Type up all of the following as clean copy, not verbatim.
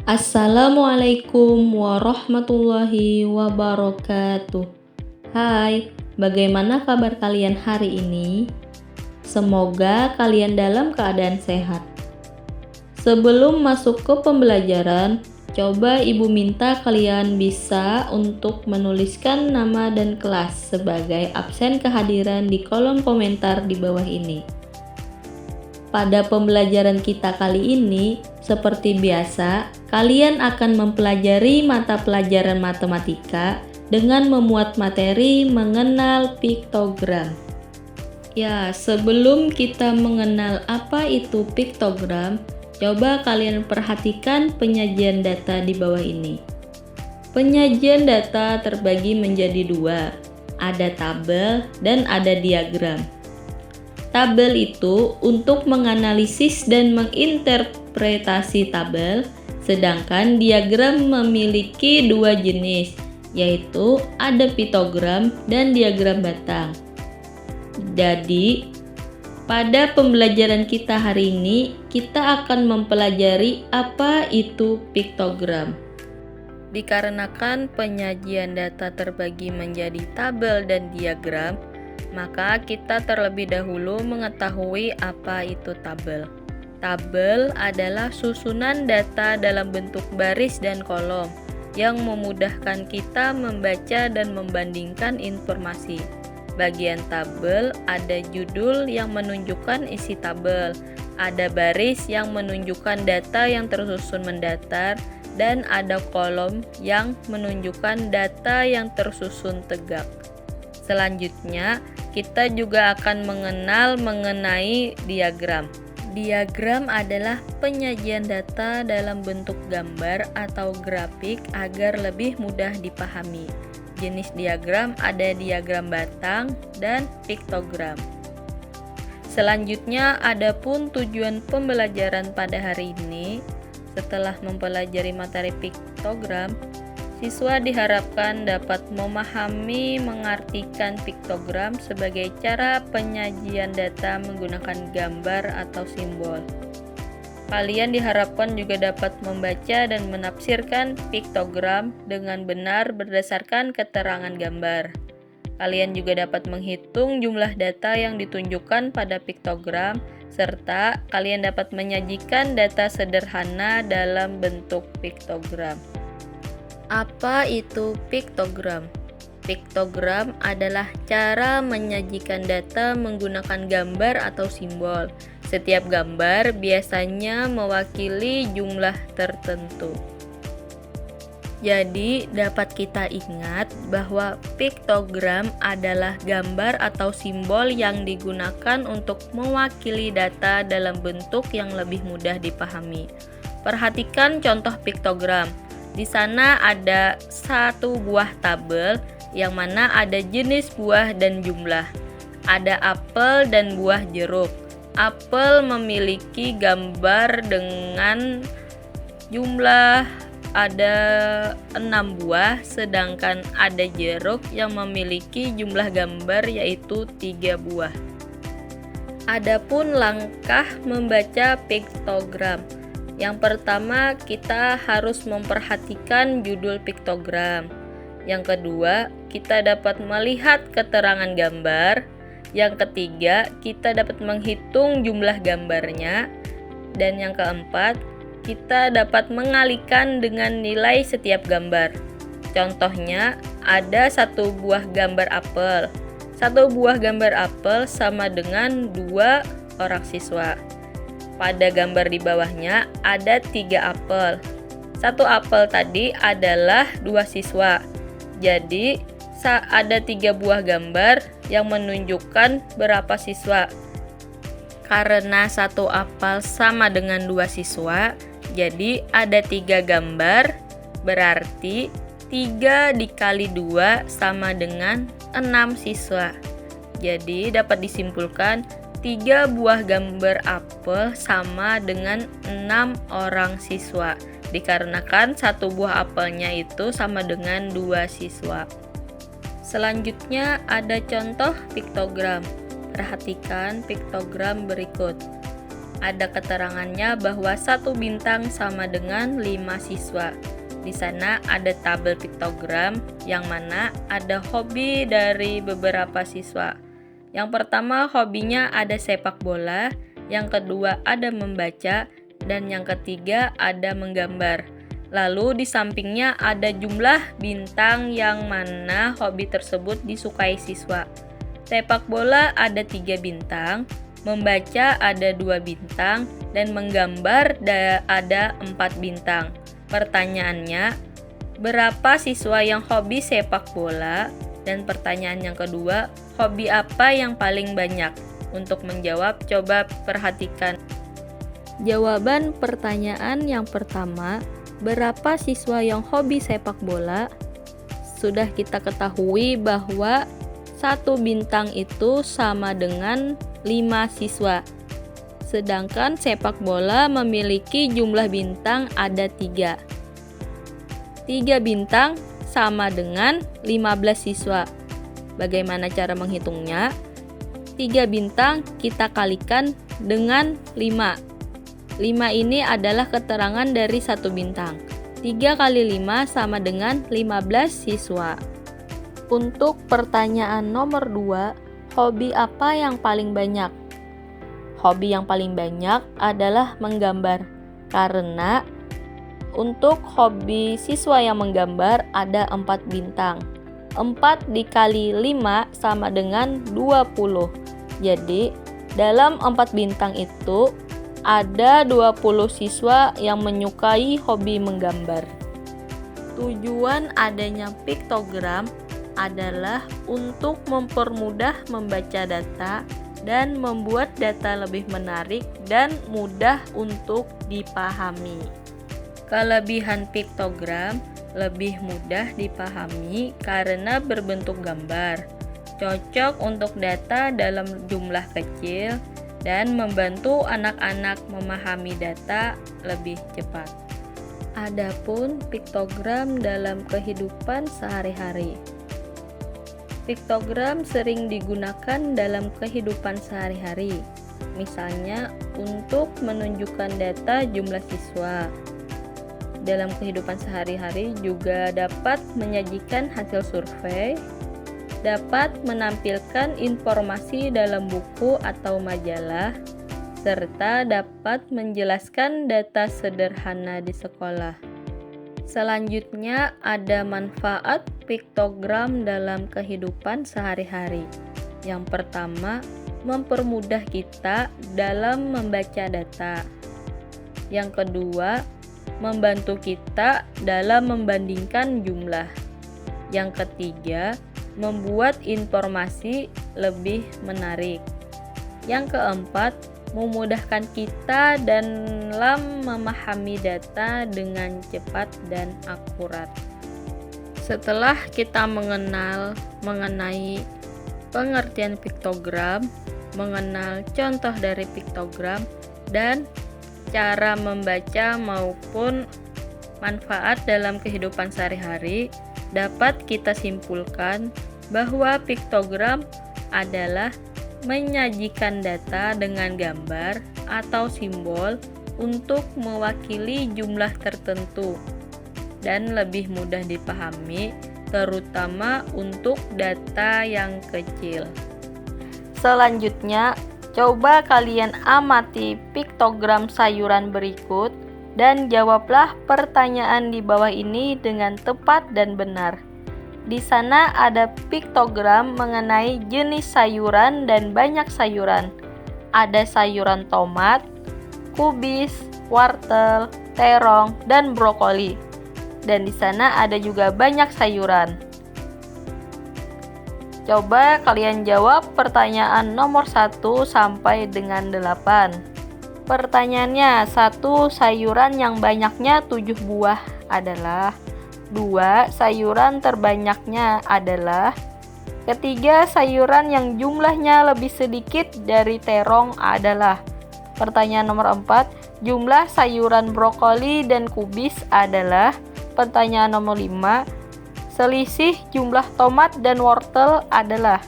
Assalamualaikum warahmatullahi wabarakatuh. Hai, bagaimana kabar kalian hari ini? Semoga kalian dalam keadaan sehat. Sebelum masuk ke pembelajaran, coba ibu minta kalian bisa untuk menuliskan nama dan kelas sebagai absen kehadiran di kolom komentar di bawah ini. Pada pembelajaran kita kali ini, seperti biasa, kalian akan mempelajari mata pelajaran matematika dengan memuat materi mengenal piktogram. Ya, sebelum kita mengenal apa itu piktogram, coba kalian perhatikan penyajian data di bawah ini. Penyajian data terbagi menjadi dua, ada tabel dan ada diagram. Tabel itu untuk menganalisis dan menginterpretasi tabel, sedangkan diagram memiliki dua jenis, yaitu ada piktogram dan diagram batang. Jadi, pada pembelajaran kita hari ini, kita akan mempelajari apa itu piktogram. Dikarenakan penyajian data terbagi menjadi tabel dan diagram, maka kita terlebih dahulu mengetahui apa itu tabel. Tabel adalah susunan data dalam bentuk baris dan kolom yang memudahkan kita membaca dan membandingkan informasi. Bagian tabel ada judul yang menunjukkan isi tabel, ada baris yang menunjukkan data yang tersusun mendatar, dan ada kolom yang menunjukkan data yang tersusun tegak. Selanjutnya, kita juga akan mengenal mengenai diagram. Diagram adalah penyajian data dalam bentuk gambar atau grafik agar lebih mudah dipahami. Jenis diagram ada diagram batang dan piktogram. Selanjutnya, adapun tujuan pembelajaran pada hari ini, setelah mempelajari materi piktogram, siswa diharapkan dapat memahami mengartikan piktogram sebagai cara penyajian data menggunakan gambar atau simbol. Kalian diharapkan juga dapat membaca dan menafsirkan piktogram dengan benar berdasarkan keterangan gambar. Kalian juga dapat menghitung jumlah data yang ditunjukkan pada piktogram, serta kalian dapat menyajikan data sederhana dalam bentuk piktogram. Apa itu piktogram? Piktogram adalah cara menyajikan data menggunakan gambar atau simbol. Setiap gambar biasanya mewakili jumlah tertentu. Jadi, dapat kita ingat bahwa piktogram adalah gambar atau simbol yang digunakan untuk mewakili data dalam bentuk yang lebih mudah dipahami. Perhatikan contoh piktogram. Di sana ada satu buah tabel yang mana ada jenis buah dan jumlah. Ada apel dan buah jeruk. Apel memiliki gambar dengan jumlah ada 6 buah, sedangkan ada jeruk yang memiliki jumlah gambar yaitu 3 buah. Adapun langkah membaca piktogram. Yang pertama, kita harus memperhatikan judul piktogram. Yang kedua, kita dapat melihat keterangan gambar. Yang ketiga, kita dapat menghitung jumlah gambarnya. Dan yang keempat, kita dapat mengalihkan dengan nilai setiap gambar. Contohnya, ada satu buah gambar apel. Satu buah gambar apel sama dengan 2 orang siswa. Pada gambar di bawahnya ada 3 apel. Satu apel tadi adalah 2 siswa. Jadi, ada 3 buah gambar yang menunjukkan berapa siswa. Karena satu apel sama dengan 2 siswa, jadi ada 3 gambar, berarti 3 dikali 2 sama dengan 6 siswa. Jadi dapat disimpulkan 3 buah gambar apel sama dengan 6 orang siswa, dikarenakan satu buah apelnya itu sama dengan 2 siswa. Selanjutnya ada contoh piktogram. Perhatikan piktogram berikut. ada keterangannya bahwa 1 bintang sama dengan 5 siswa. Di sana ada tabel piktogram yang mana ada hobi dari beberapa siswa. Yang pertama hobinya ada sepak bola, yang kedua ada membaca, dan yang ketiga ada menggambar. Lalu di sampingnya ada jumlah bintang yang mana hobi tersebut disukai siswa. Sepak bola ada 3 bintang, membaca ada 2 bintang, dan menggambar ada 4 bintang. Pertanyaannya, berapa siswa yang hobi sepak bola? Dan pertanyaan yang kedua, hobi apa yang paling banyak? Untuk menjawab, coba perhatikan. Jawaban pertanyaan yang pertama, berapa siswa yang hobi sepak bola? Sudah kita ketahui bahwa 1 bintang itu sama dengan 5 siswa. Sedangkan sepak bola memiliki jumlah bintang ada 3. 3 bintang sama dengan 15 siswa. Bagaimana cara menghitungnya? 3 bintang kita kalikan dengan 5. 5 ini adalah keterangan dari 1 bintang. 3 kali 5 sama dengan 15 siswa. Untuk pertanyaan nomor 2, hobi apa yang paling banyak? Hobi yang paling banyak adalah menggambar, karena untuk hobi siswa yang menggambar ada 4 bintang. 4 dikali 5 sama dengan 20. Jadi, dalam 4 bintang itu ada 20 siswa yang menyukai hobi menggambar. Tujuan adanya piktogram adalah untuk mempermudah membaca data dan membuat data lebih menarik dan mudah untuk dipahami. Kelebihan piktogram lebih mudah dipahami karena berbentuk gambar, cocok untuk data dalam jumlah kecil, dan membantu anak-anak memahami data lebih cepat. Adapun piktogram dalam kehidupan sehari-hari. Piktogram sering digunakan dalam kehidupan sehari-hari, misalnya untuk menunjukkan data jumlah siswa. Dalam kehidupan sehari-hari juga dapat menyajikan hasil survei, dapat menampilkan informasi dalam buku atau majalah, serta dapat menjelaskan data sederhana di sekolah. Selanjutnya ada manfaat piktogram dalam kehidupan sehari-hari. Yang pertama, mempermudah kita dalam membaca data. Yang kedua, membantu kita dalam membandingkan jumlah. Yang ketiga, membuat informasi lebih menarik. Yang keempat, memudahkan kita dalam memahami data dengan cepat dan akurat. Setelah kita mengenai pengertian piktogram, mengenal contoh dari piktogram, dan cara membaca maupun manfaat dalam kehidupan sehari-hari, dapat kita simpulkan bahwa piktogram adalah menyajikan data dengan gambar atau simbol untuk mewakili jumlah tertentu dan lebih mudah dipahami, terutama untuk data yang kecil. Selanjutnya, coba kalian amati piktogram sayuran berikut dan jawablah pertanyaan di bawah ini dengan tepat dan benar. Di sana ada piktogram mengenai jenis sayuran dan banyak sayuran. Ada sayuran tomat, kubis, wortel, terong, dan brokoli. Dan di sana ada juga banyak sayuran. Coba kalian jawab pertanyaan nomor 1 sampai dengan 8. Pertanyaannya, 1 sayuran yang banyaknya 7 buah adalah. 2 sayuran terbanyaknya adalah. 3 sayuran yang jumlahnya lebih sedikit dari terong adalah. Pertanyaan nomor 4, jumlah sayuran brokoli dan kubis adalah. Pertanyaan nomor 5, selisih jumlah tomat dan wortel adalah.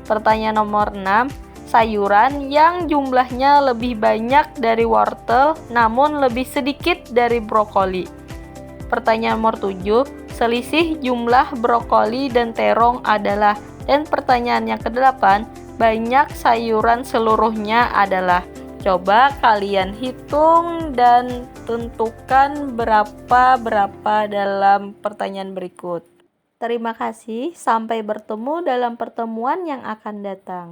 Pertanyaan nomor 6, sayuran yang jumlahnya lebih banyak dari wortel namun lebih sedikit dari brokoli? Pertanyaan nomor 7, selisih jumlah brokoli dan terong adalah. Dan pertanyaan yang ke-8, banyak sayuran seluruhnya adalah. Coba kalian hitung dan tentukan berapa dalam pertanyaan berikut. Terima kasih, sampai bertemu dalam pertemuan yang akan datang.